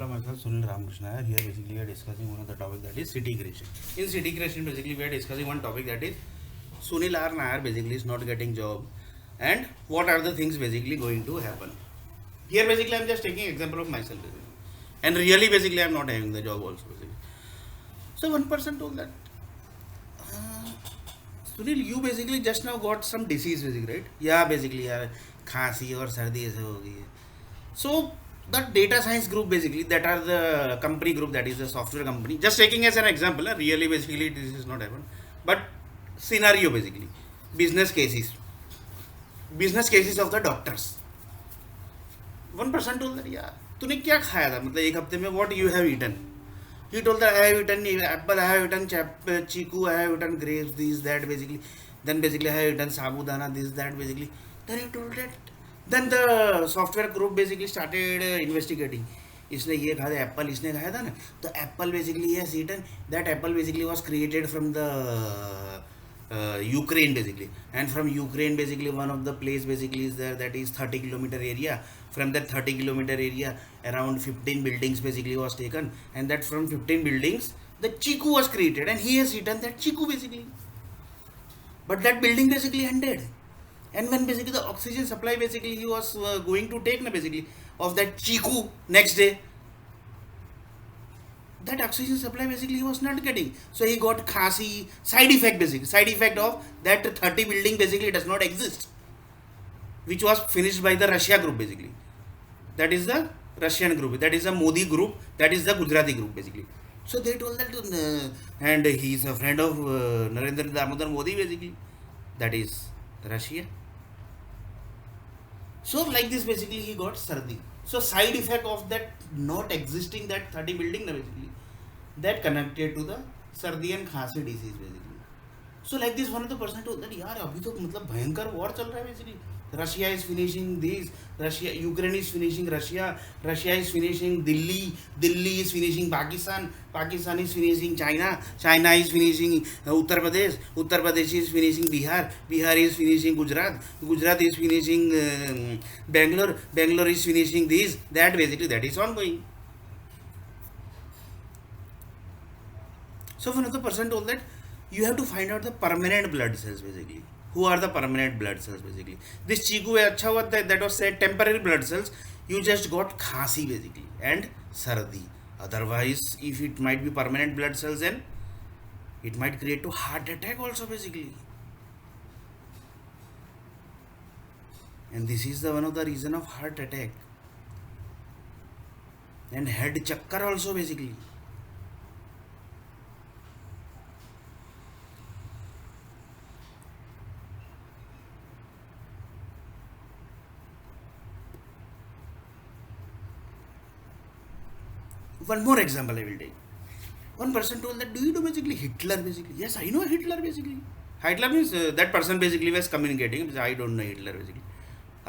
Hello, myself Sunil Ramakrishna. Here basically we are discussing one of the topic that is city creation. In city creation, basically we are discussing one topic that is Sunil R. Nair basically is not getting job, and what are the things basically going to happen. Here basically I am just taking example of myself basically. And really basically I am not having the job also basically. So one person told that Sunil, you basically just now got some disease basically, right? Yeah, basically यार खांसी और सर्दी ऐसे हो गई है. So the data science group basically that are the company group that is the software company. Just taking as an example, really basically this is not happen, but scenario basically business cases, business cases of the doctors. One person told that yeah, तूने क्या खाया था मतलब एक हफ्ते में what you have eaten. He told that I have eaten apple, I have eaten chiku, I have eaten grapes, this that basically. Then basically I have eaten sabudana, this that basically. Then he told that. Then the software group basically started investigating. इसने ये खाया था Apple इसने खाया था ना तो apple basically has eaten that apple basically was created from the Ukraine basically, and from Ukraine basically one of the place basically is there that is 30-kilometer area. From that 30-kilometer area around 15 buildings basically was taken, and that from 15 buildings the chiku was created and he has eaten that chiku basically. But that building basically ended, and when basically the oxygen supply basically he was going to take na basically of that chiku next day, that oxygen supply basically he was not getting, so he got khasi side effect basically, side effect of that 30 building basically does not exist, which was finished by the Russia group basically. That is the Russian group, that is the Modi group, that is the Gujarati group basically. So they told that and he is a friend of Narendra Damodar Modi basically, that is Russia. So like this basically he got sardi. So side effect of that not existing that 30 building basically that connected to the सर्दी and खांसी disease basically. So like this one of the person told that यार अभी तो मतलब भयंकर war चल रहा है basically. Russia is finishing this, Russia Ukraine is finishing Russia, Russia is finishing Delhi, Delhi is finishing Pakistan, Pakistan is finishing China, China is finishing Uttar Pradesh, Uttar Pradesh is finishing Bihar, Bihar is finishing Gujarat, Gujarat is finishing Bangalore, Bangalore is finishing this that basically that is on going. So one of the person told that you have to find out the permanent blood cells basically. Who are the permanent blood cells basically? This chiku है अच्छा हुआ that was said temporary blood cells. You just got खांसी basically and सर्दी. Otherwise, if it might be permanent blood cells, then it might create to heart attack also basically. And this is the one of the reason of heart attack and head chakkar also basically. One more example I will take. One person told that, do you know basically Hitler basically? Yes, I know Hitler basically. Hitler means that person basically was communicating. I don't know Hitler basically.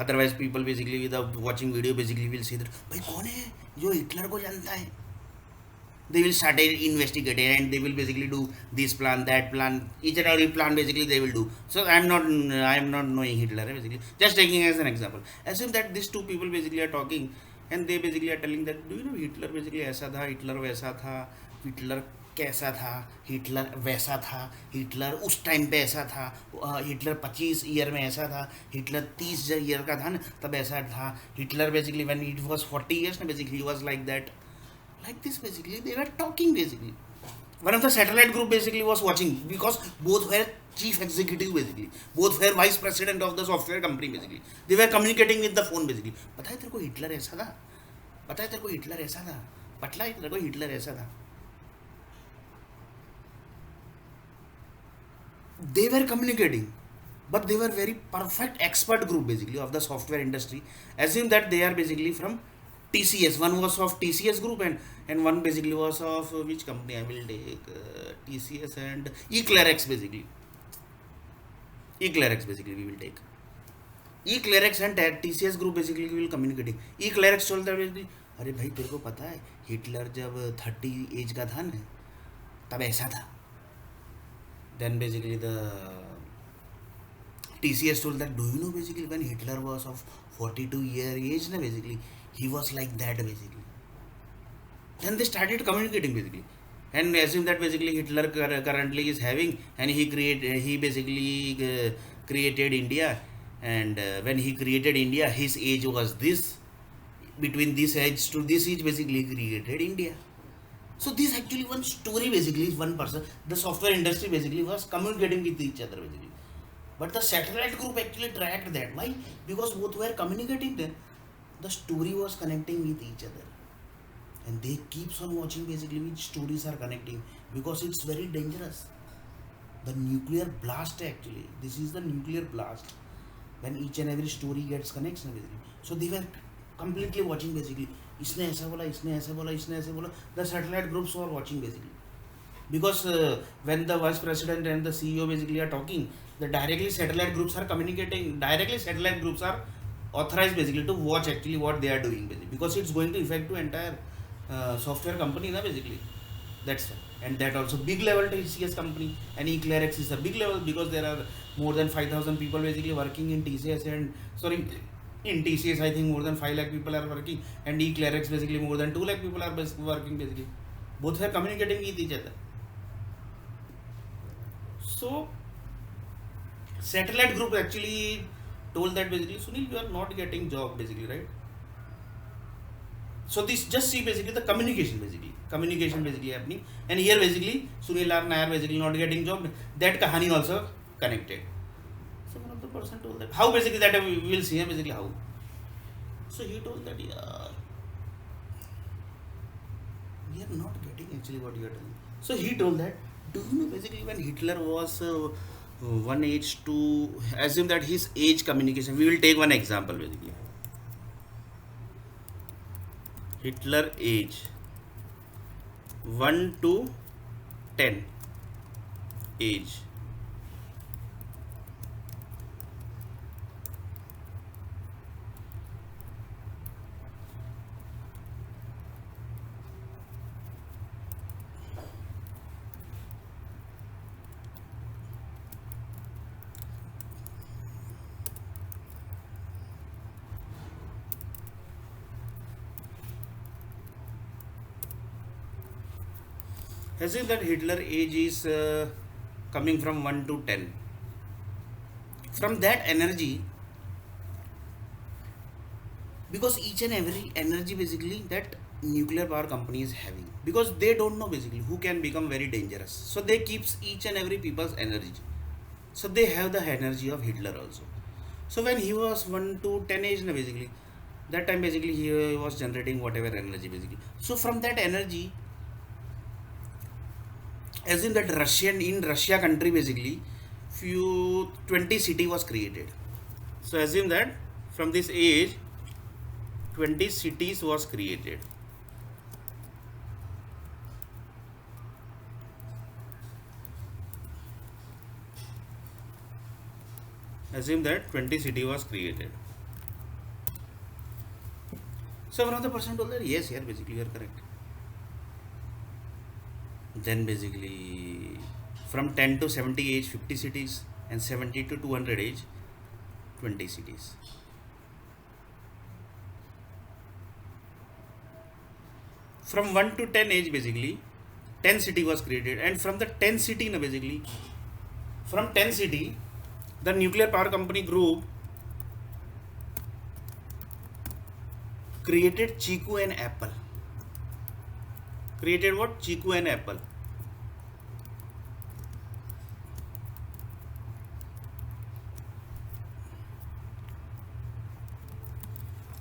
Otherwise people basically without watching video basically will say that भाई कौन है जो Hitler को जानता है. They will start investigating and they will basically do this plan, that plan, each and every plan basically they will do. So I am not knowing Hitler basically. Just taking as an example. Assume that these two people basically are talking and they basically are telling that do you know Hitler basically ऐसा था, Hitler वैसा था, Hitler कैसा था, Hitler वैसा था, Hitler उस time पे ऐसा था, हिटलर 25 ईयर में ऐसा था, हिटलर 30 ईयर का था ना तब ऐसा था, Hitler basically when it was 40 years ना basically he was like that. Like this basically they were talking basically. One of the satellite group basically was watching because both were chief executive basically, both were vice president of the software company basically. They were communicating with the phone basically. पता है तेरे को Hitler ऐसा था, पता है तेरे को हिटलर ऐसा था, पटला है तेरे को हिटलर ऐसा था. They were communicating, but they were very perfect expert group basically of the software industry. Assume that they are basically from TCS. One was of TCS group and one basically was of which company I will take TCS and eClerex basically. eClerex basically we will take. eClerex and TCS group basically will communicating. eClerex told that basically अरे भाई तेरे को पता है Hitler जब 30 as का था ना तब ऐसा था. Then basically the TCS told that do you know basically when Hitler was of 42 year age na basically he was like that basically. Then they started communicating basically, and assume that basically Hitler currently is having, and he basically created India, and when he created India, his age was this. Between this age to this age, basically created India. So this actually one story basically is one person. The software industry basically was communicating with each other basically. But the satellite group actually tracked that. Why? Because both were communicating then. The story was connecting with each other. And they keeps on watching basically which stories are connecting, because it's very dangerous. The nuclear blast actually. This is the nuclear blast. When each and every story gets connection basically. So they were completely watching basically. इसने ऐसा बोला, इसने ऐसा बोला, इसने ऐसा बोला. The satellite groups were watching basically. Because when the vice president and the CEO basically are talking, the directly satellite groups are communicating. Directly satellite groups are authorized basically to watch actually what they are doing basically, because it's going to affect to entire software company na basically. That's why. And that also big level TCS company, and eClearX is a big level because there are more than 5,000 people basically working in TCS, and sorry, in TCS I think more than 5 lakh people are working, and eClearX basically more than 2 lakh people are working basically. Both are communicating with each other. So satellite group actually told that basically, Sunil, you are not getting job basically, right? So this, just see basically the communication basically happening, and here basically Sunil R Nair basically not getting job. That kahani also connected. So one of the person told that how basically, that we will see basically how. So he told that, yeah, we are not getting actually what you are telling. So he told that, do you know basically when Hitler was one age to assume that his age communication, we will take one example basically. Hitler age 1 to 10 age. Assume that Hitler age is coming from 1 to 10. From that energy, because each and every energy basically that nuclear power company is having, because they don't know basically who can become very dangerous, so they keeps each and every people's energy. So they have the energy of Hitler also. So when he was 1 to 10 age basically, that time basically he was generating whatever energy basically. So from that energy, as in that Russia country basically, few 20 city was created. So assume that from this age 20 cities was created. Assume that 20 city was created. So one of the person told that, yes, here basically you are correct. Then basically from 10 to 70 age 50 cities, and 70 to 200 age 20 cities. From 1 to 10 age basically 10 city was created, and from the 10 city basically, from 10 city the nuclear power company group created Chiku and Apple. Created what? Chiku and Apple.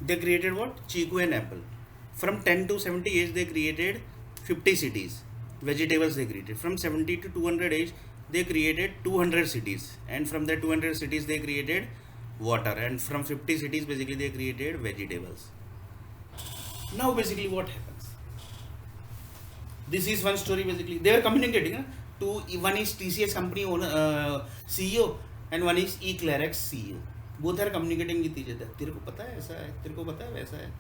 They created what? Chiku and Apple. From 10 to 70 age they created 50 cities. Vegetables they created. From 70 to 200 age they created 200 cities, and from that 200 cities they created water, and from 50 cities basically they created vegetables. Now basically what happens? This is one story basically. They are communicating to, one is TCS company owner, CEO, and one is eClearX CEO. Both are communicating with each other. तेरे को पता है ऐसा है, तेरे को पता है वैसा है,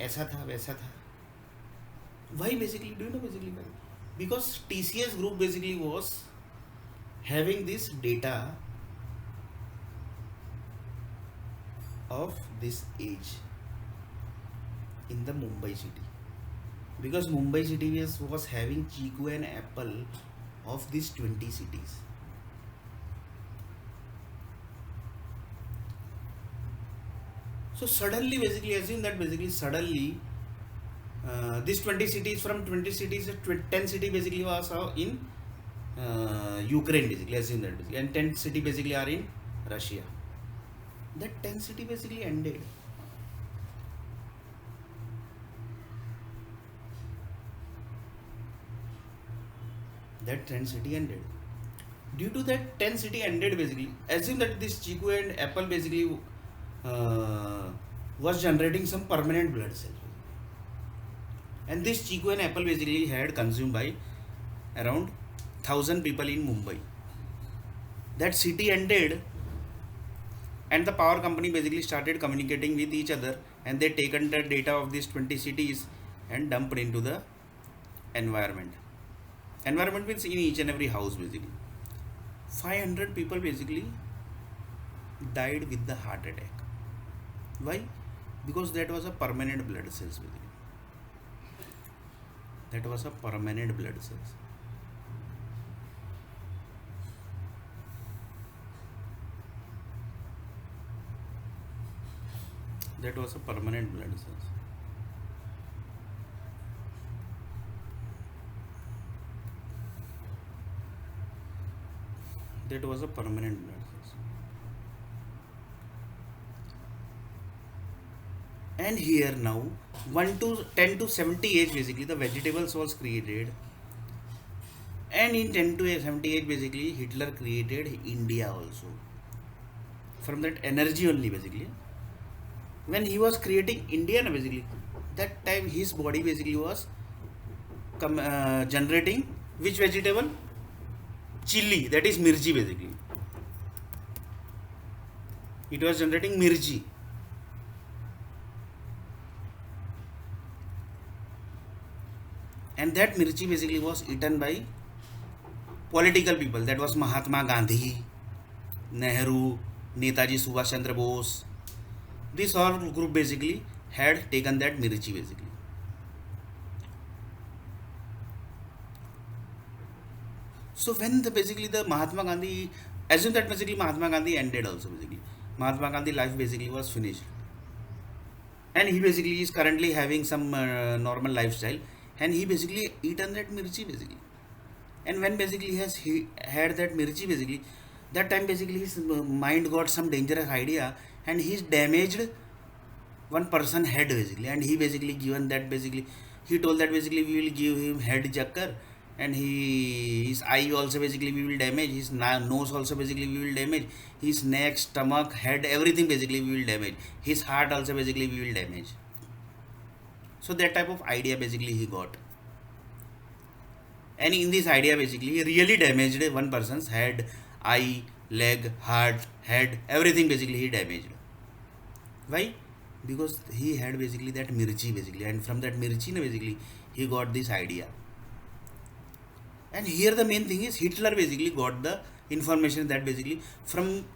ऐसा था वैसा था. Why basically? Do you know basically why? Because TCS group basically was having this data of this age in the Mumbai city. because Mumbai city was having Chiku and Apple of these 20 cities. So suddenly, basically, assume that basically suddenly these 20 cities, from 20 cities, 10 city basically was in Ukraine basically, assume that basically, and 10 city basically are in Russia. That 10 city basically ended. That 10 city ended. Due to that 10 city ended basically, assume that this Chiku and Apple basically uh, was generating some permanent blood cells. And this Chiku and Apple basically had consumed by around 1000 people in Mumbai. That city ended, and the power company basically started communicating with each other, and they taken the data of these 20 cities and dumped into the environment. Environment means in each and every house basically. 500 people basically died with the heart attack. Why? Because that was a permanent blood cells basically. That was a permanent blood cells. That was a permanent blood cells. That was a permanent blood cells. And here now, 1 to 10 to 70 age basically the vegetables was created, and in 10 to 70 age basically Hitler created India also, from that energy only basically. When he was creating India basically, that time his body basically was generating which vegetable? Chili, that is mirchi basically. It was generating mirchi, and that mirchi basically was eaten by political people. That was Mahatma Gandhi, Nehru, Netaji Subhash Chandra Bose. This all group basically had taken that mirchi basically. So when the basically the Mahatma Gandhi, assume that basically Mahatma Gandhi ended also basically. Mahatma Gandhi life basically was finished, and he basically is currently having some normal lifestyle, and he basically eaten that mirchi basically. And when basically he had that mirchi basically, that time basically his mind got some dangerous idea, and he's damaged one person head basically, and he basically given that basically, he told that basically we will give him head jacker, and his eye also basically we will damage, his nose also basically we will damage, his neck, stomach, head, everything basically we will damage, his heart also basically we will damage. So that type of idea basically he got, and in this idea basically he really damaged one person's head, eye, leg, heart, head, everything basically he damaged. Why? Because he had basically that mirchi basically, and from that mirchi basically he got this idea. And here the main thing is Hitler basically got the information that basically from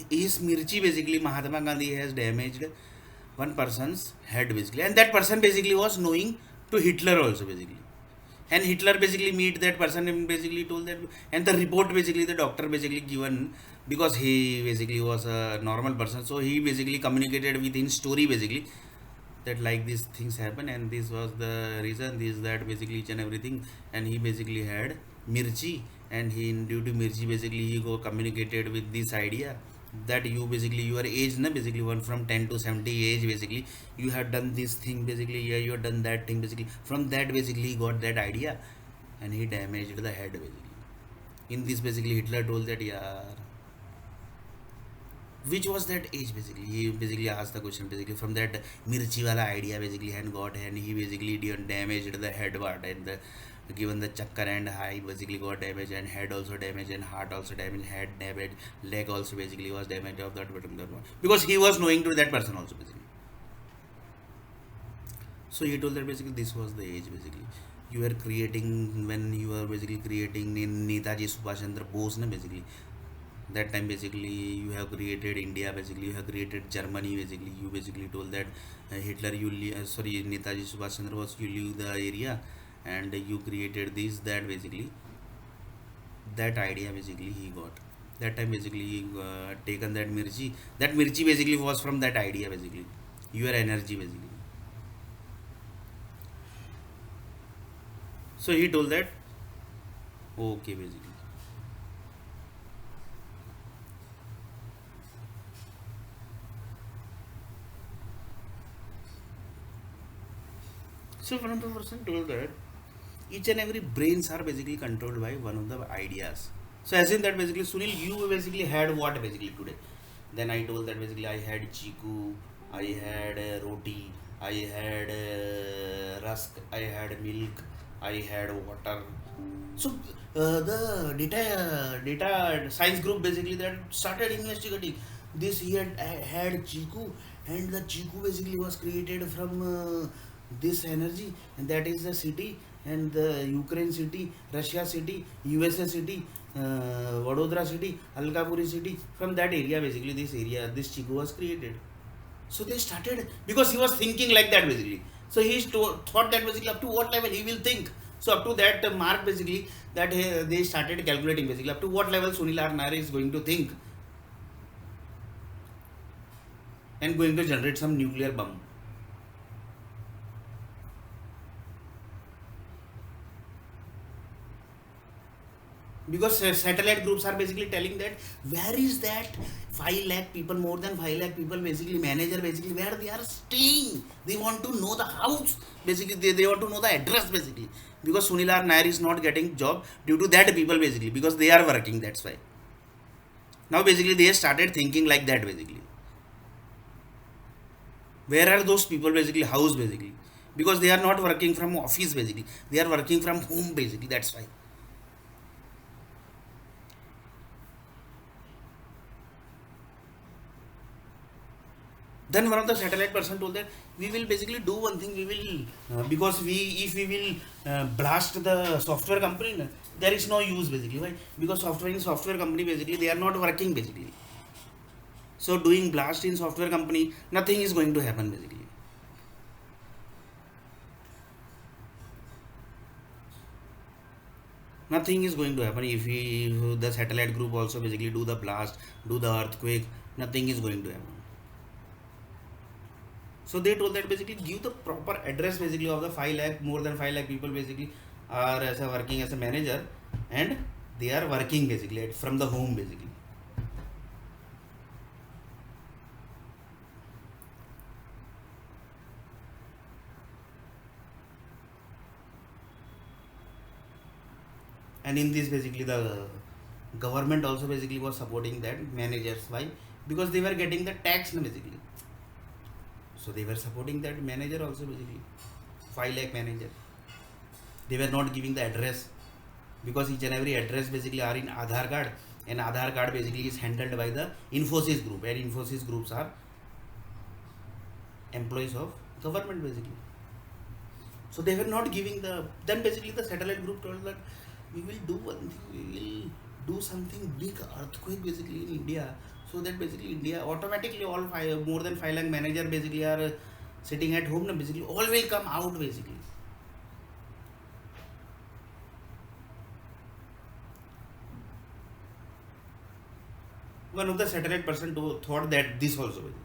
his mirchi basically Mahatma Gandhi has damaged one person's head basically, and that person basically was knowing to Hitler also basically. And Hitler basically meet that person and basically told that, and the report basically the doctor basically given, because he basically was a normal person, so he basically communicated within story basically, that like these things happen and this was the reason, this that basically each and everything. And he basically had mirchi, and he due to mirchi basically he go communicated with this idea that you basically your age na basically one from 10 to 70 age basically you have done this thing basically, yeah, you have done that thing basically. From that basically he got that idea, and he damaged the head basically. In this basically Hitler told that, yeah, which was that age basically, he basically asked the question basically from that mirchi wala idea basically, and got, and he basically damaged the head part, and the given the chakkar and eye basically got damaged, and head also damaged, and heart also damaged, head damaged, leg also basically was damaged of that particular one, because he was knowing to that person also basically. So he told that basically this was the age basically you were creating, when you were basically creating in Netaji Subhash Chandra Bose na basically, That time basically you have created India, basically you have created Germany, basically you basically told that Hitler you sorry, Netaji Subhash Chandra Bose, you leave the area and you created this, that basically, that idea basically he got. That time basically he taken that mirchi, that mirchi basically was from that idea basically, your energy basically. So he told that okay basically. So one of the person told that each and every brains are basically controlled by one of the ideas. So as in that basically Sunil, you basically had what basically today? Then I told that basically I had chiku, I had roti, I had rusk, I had milk, I had water. So the data science group basically that started investigating this. He had chiku, and the chiku basically was created from this energy, and that is the city, and the Ukraine city, Russia city, USA city, Vadodara city, Alkapuri city. From that area basically, this chiku was created. So they started because he was thinking like that basically. So thought that basically up to what level he will think. So up to that mark basically, that they started calculating basically up to what level Sunil R. Nair is going to think and going to generate some nuclear bomb. Because satellite groups are basically telling that where is that 5 lakh people, more than 5 lakh people basically, manager basically, where they are staying. They want to know the house basically, they want to know the address basically, because Sunil R. Nair is not getting job due to that people basically, because they are working, that's why. Now basically they started thinking like that basically, where are those people basically, house basically, because they are not working from office basically, they are working from home basically, that's why. Then one of the satellite person told that we will basically do one thing. We will because we if we will blast the software company, there is no use basically. Why? Because software company basically they are not working basically. So doing blast in software company, nothing is going to happen basically. Nothing is going to happen if the satellite group also basically do the blast, do the earthquake. Nothing is going to happen. So they told that basically give the proper address basically of the 5 lakh, more than 5 lakh people basically are as a working as a manager, and they are working basically from the home basically. And in this basically the government also basically was supporting that managers. Why? Because they were getting the tax basically. So they were supporting that manager also basically, 5 lakh manager. They were not giving the address, because each and every address basically are in Aadhaar card, and Aadhaar card basically is handled by the Infosys group, and Infosys groups are employees of government basically. So they were not giving the. Then basically the satellite group told that we will do one thing, we will do something big earthquake basically in India, so that basically India automatically all more than 5 lakh manager basically are sitting at home, basically all will come out basically. One of the satellite person thought that this also basically.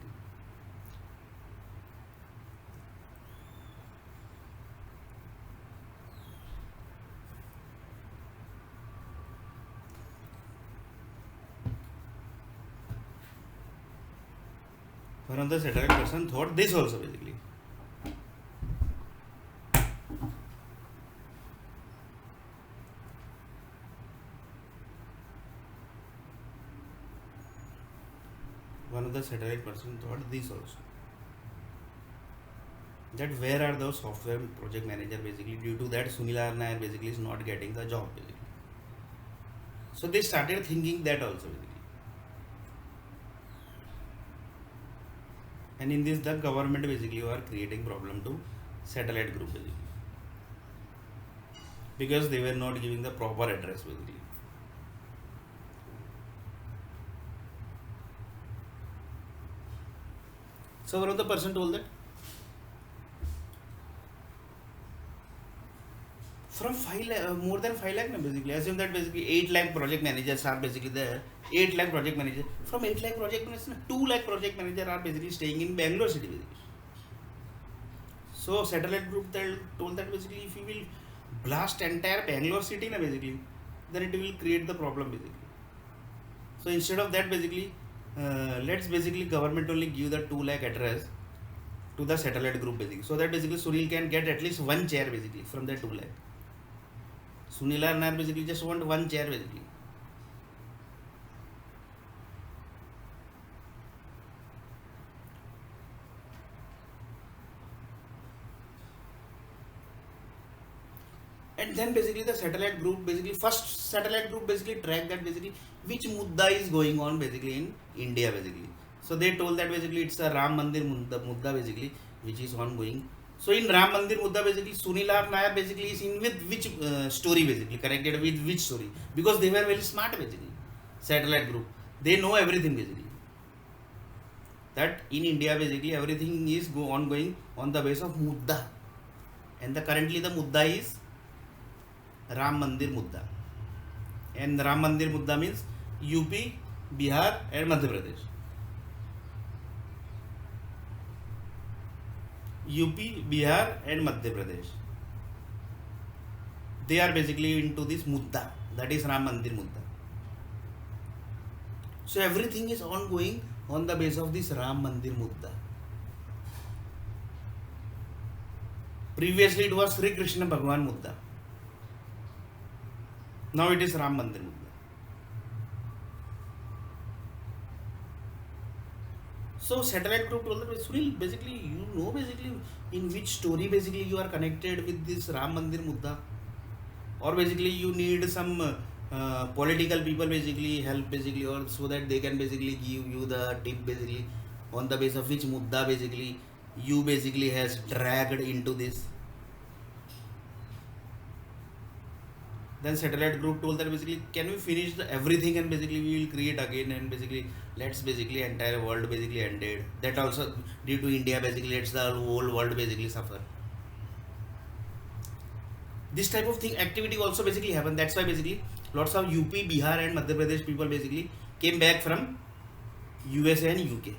One of the satellite person thought this also basically. One of the satellite person thought this also. That where are those software project manager basically, due to that Sunil R. Nair basically is not getting the job basically. So they started thinking that also basically. And in this the government basically were creating problem to satellite group basically, because they were not giving the proper address basically. So one of the person told that from 5 lakh, more than 5 lakh, basically assume that basically 8 lakh project managers are basically there. 8 lakh project managers, from 8 lakh project managers, 2 lakh project manager are basically staying in Bangalore city basically. So satellite group told that basically if you will blast entire Bangalore city na basically, then it will create the problem basically. So instead of that basically, let's basically government only give the 2 lakh address to the satellite group basically, so that basically Sunil can get at least one chair basically from the 2 lakh. Sunil and I basically just want one chair basically. And then basically the satellite group basically first satellite group basically track that basically which mudda is going on basically in India basically. So they told that basically it's a Ram Mandir mudda basically which is ongoing. So in Ram Mandir mudda basically Sunil R Nair basically is in with which story basically connected with which story, because they were very smart basically. Satellite group, they know everything basically, that in India basically everything is ongoing on the base of mudda, and the currently the mudda is Ram Mandir Mudda. And Ram Mandir Mudda means UP, Bihar, and Madhya Pradesh. UP, Bihar, and Madhya Pradesh. They are basically into this Mudda, that is Ram Mandir Mudda. So everything is ongoing on the base of this Ram Mandir Mudda. Previously it was Sri Krishna Bhagwan Mudda. Now it is Ram Mandir Mudda. So satellite group told that Sunil, basically you know basically in which story basically you are connected with this Ram Mandir Mudda, or basically you need some political people basically help basically, or so that they can basically give you the tip basically on the base of which mudda basically you basically has dragged into this. Then satellite group told that basically can we finish everything and basically we will create again, and basically let's basically entire world basically ended, that also due to India basically let's the whole world basically suffer. This type of thing activity also basically happened. That's why basically lots of UP, Bihar, and Madhya Pradesh people basically came back from USA and UK.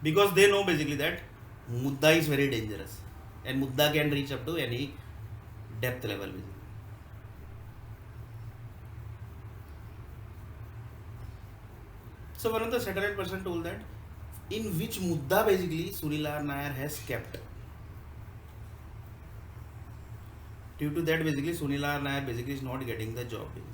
Because they know basically that mudda is very dangerous, and mudda can reach up to any depth level basically. So one of the satellite person told that in which mudda basically Sunil R Nair has kept. Due to that basically Sunil R Nair basically is not getting the job basically.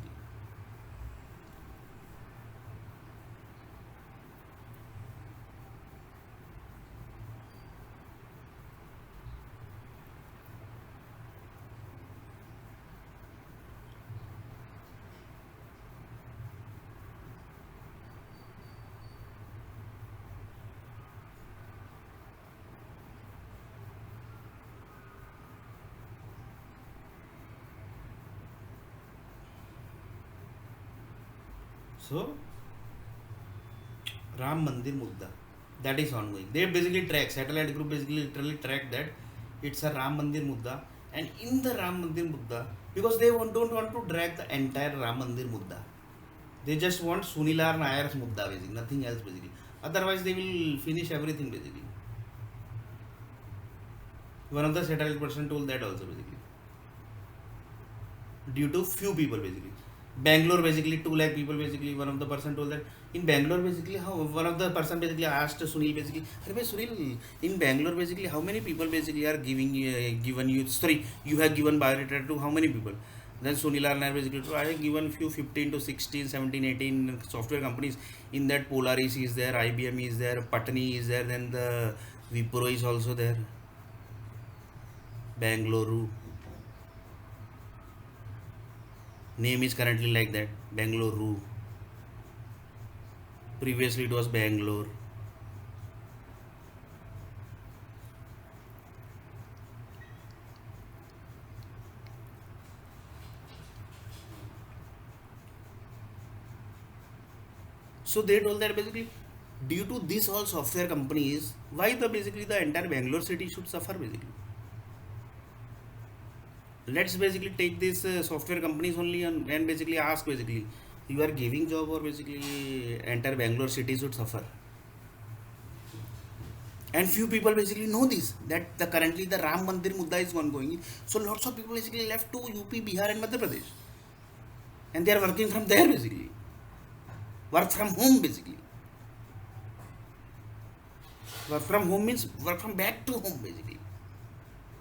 So Ram Mandir Mudda, that is ongoing. They basically track, satellite group basically literally track that it's a Ram Mandir Mudda, and in the Ram Mandir Mudda, because they don't want to drag the entire Ram Mandir Mudda, they just want Sunil R Nair's Mudda basically, nothing else basically. Otherwise they will finish everything basically. One of the satellite person told that also basically. Due to few people basically. Bangalore basically 2 lakh people basically. One of the person told that in Bangalore basically how one of the person basically asked Sunil basically, "Hey Sunil, in Bangalore basically how many people basically are given you, sorry, you have given biodata to how many people?" Then Sunil Arnair basically told, "I have given few 15 to 16, 17, 18 software companies. In that Polaris is there, IBM is there, Patni is there, then the Wipro is also there. Bangalore. Name is currently like that, Bangalore. Previously it was Bangalore." So they told that basically due to this all software companies, why the basically the entire Bangalore city should suffer basically. Let's basically take these software companies only and basically ask basically you are giving job or basically entire Bangalore city should suffer. And few people basically know this that the currently the Ram Mandir Mudda is ongoing. So lots of people basically left to UP, Bihar, and Madhya Pradesh, and they are working from there basically. Work from home basically. Work from home means work from back to home basically.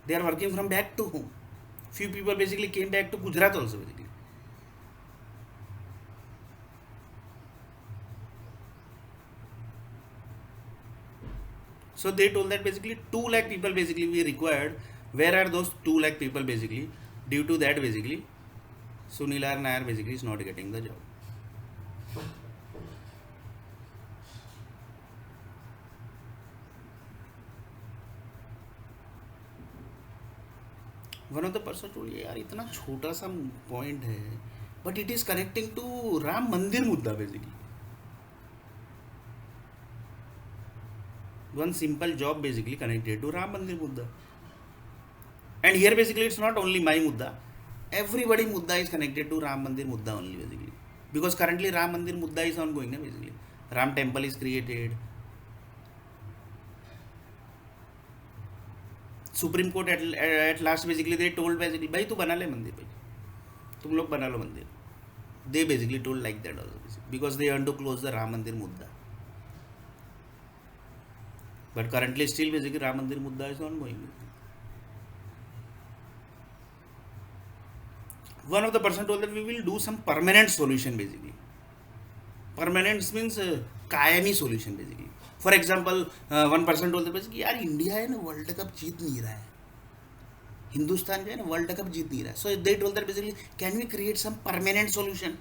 They are working from back to home. Few people basically came back to Gujarat also basically. So they told that basically 2 lakh people basically we required. Where are those 2 lakh people basically? Due to that basically Sunil R. Nair basically is not getting the job. One of the person told यार इतना छोटा सा point है but it is connecting to Ram Mandir मुद्दा basically. One simple job basically connected to Ram Mandir Mudda. And here basically it's not only my Mudda. Everybody Mudda is connected to Ram Mandir Mudda only basically. Because currently Ram Mandir Mudda is ongoing basically. Ram temple is created. Supreme Court at last basically they told basically भाई तू बना ले मंदिर भाई तुम लोग बना लो मंदिर. They basically told like that also basically, because they want to close the Ram Mandir Mudda. But currently still basically Ram Mandir Mudda is ongoing. One of the person told that we will do some permanent solution basically. Permanent means कायमी solution basically. For example, one person told that basically यार India है ना world cup जीत नहीं रहा है. हिंदुस्तान जो है ना world cup जीत नहीं रहा है. So they told that basically can we create some permanent solution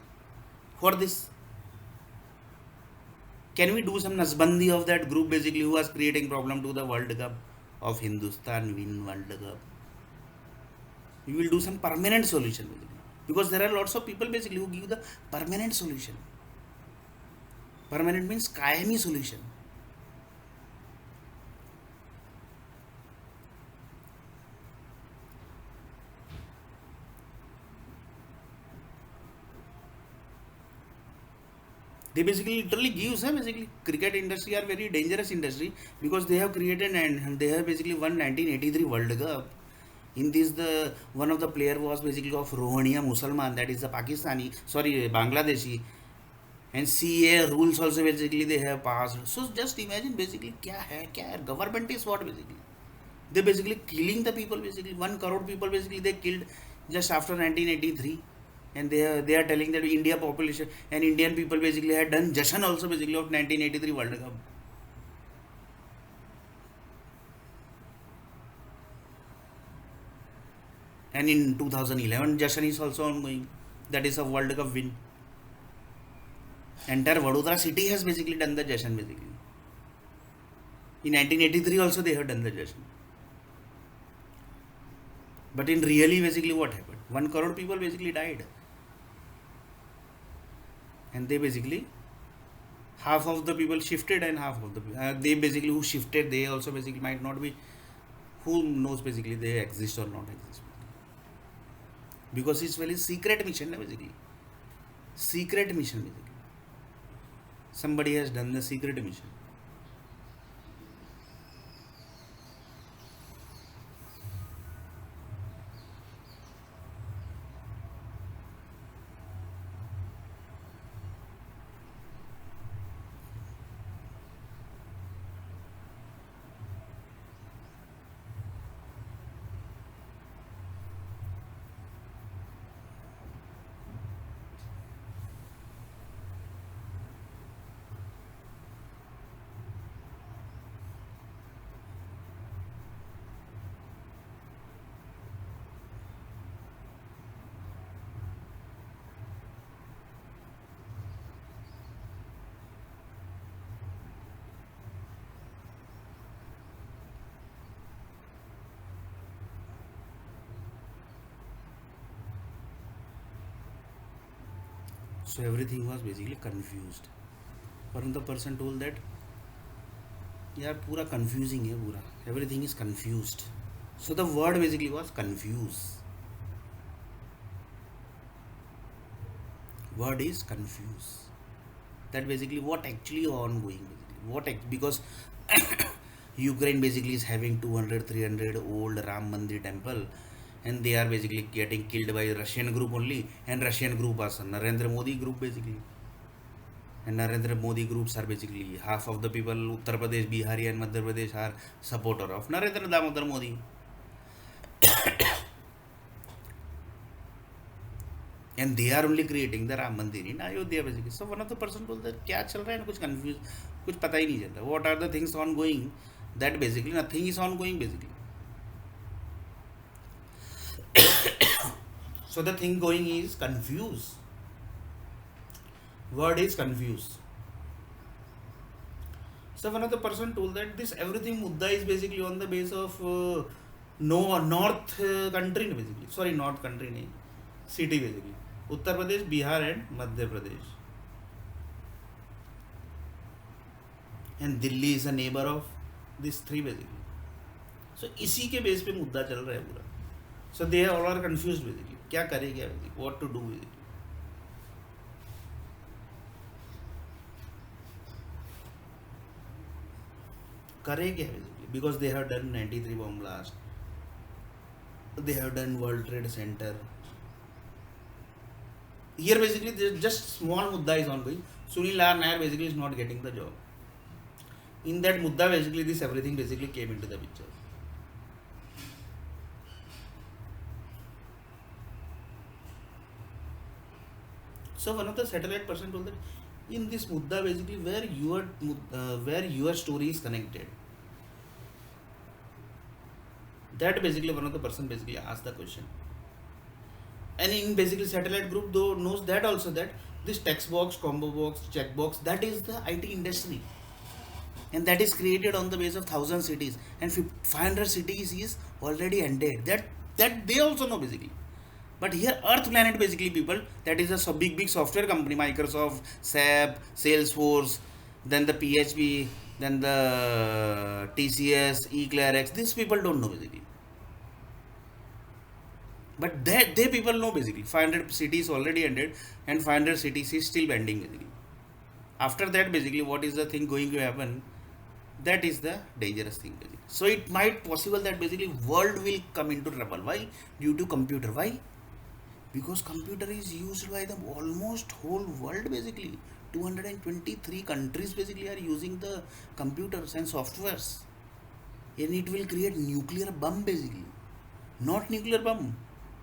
for this? Can we do some nasbandi of that group basically who was creating problem to the World Cup of Hindustan win World Cup? We will do some permanent solution basically. Because there are lots of people basically who give the permanent solution. Permanent means कायमी solution. They basically literally gives basically cricket industry are very dangerous industry because they have created and they have basically won 1983 World Cup. In this the one of the player was basically of Rohaniya Musalman, that is the Pakistani Bangladeshi, and CA rules also basically they have passed. So just imagine basically क्या है government is what basically they basically killing the people basically 1 crore people basically they killed just after 1983. And they are telling that India population and Indian people basically had done Jashan also basically of 1983 World Cup. And in 2011 Jashan is also ongoing, that is a World Cup win. Entire Vadodara city has basically done the Jashan basically. In 1983 also they have done the Jashan. But in really basically what happened? 1 crore people basically died. And they basically half of the people shifted and half of the they basically who shifted they also basically might not be, who knows basically they exist or not exist, because it's very secret mission basically. Secret mission basically. Somebody has done the secret mission. So everything was basically confused. one of the person told that यार पूरा confusing है पूरा, everything is confused. So the word basically was confuse. Word is confuse. That basically what actually ongoing basically because Ukraine basically is having 200 300 old Ram Mandir temple, and they are basically getting killed by Russian group only, and Russian group as Narendra Modi group basically. And Narendra Modi groups are basically half of the people Uttar Pradesh, Bihari and Madhya Pradesh are supporter of Narendra Damodar Modi, and they are only creating the Ram Mandir in Ayodhya basically. So one of the person told that क्या चल रहा है ना, कुछ confused, कुछ पता ही नहीं चल रहा. What are the things ongoing? That basically nothing is ongoing basically. So the thing going is confused. Word is confused. So one of the person told that this everything mudda is basically on the base of no north country basically. Sorry, not country name, city basically. Uttar Pradesh, Bihar and Madhya Pradesh. And Delhi is a neighbor of these three basically. So इसी के base पे मुद्दा चल रहा है पूरा. So they all are confused basically. क्या करे क्या basically? What to do basically? करे क्या basically? Because they have done 93 bomb blast. They have done World Trade Center. Here basically there's just small mudda is ongoing. Sunil R. Nair basically is not getting the job. In that mudda basically this everything basically came into the picture. So one of the satellite person told that in this mudda basically where your story is connected. That basically one of the person basically asked the question. And in basically satellite group though knows that also that this text box, combo box, check box, that is the IT industry, and that is created on the base of 1,000 cities, and 500 cities is already ended. That they also know basically. But here Earth Planet basically people, that is a big software company, Microsoft, SAP, Salesforce, then the PHP, then the TCS, eClearX. These people don't know basically. But they people know basically 500 cities already ended, and 500 cities is still pending basically. After that basically what is the thing going to happen? That is the dangerous thing basically. So it might possible that basically world will come into trouble. Why? Due to computer. Why? Because computer is used by the almost whole world basically. 223 countries basically are using the computers and softwares, and it will create nuclear bomb basically. Not nuclear bomb,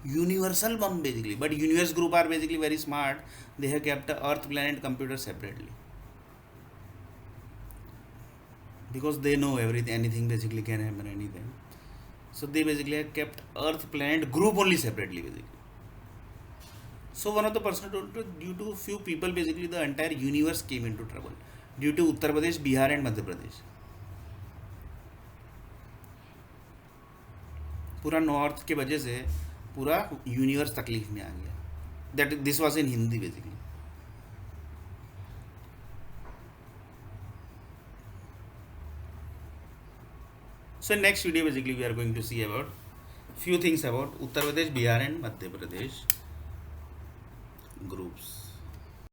universal bomb basically. But universe group are basically very smart. They have kept the Earth Planet computer separately, because they know everything, anything basically can happen anything. So they basically have kept Earth Planet group only separately basically. So one of the person told due to few people basically the entire universe came into trouble due to Uttar Pradesh, Bihar and Madhya Pradesh. पूरा north के वजह से पूरा universe तकलीफ में आ गया. That this was in Hindi basically. So in next video basically we are going to see about few things about Uttar Pradesh, Bihar and Madhya Pradesh groups.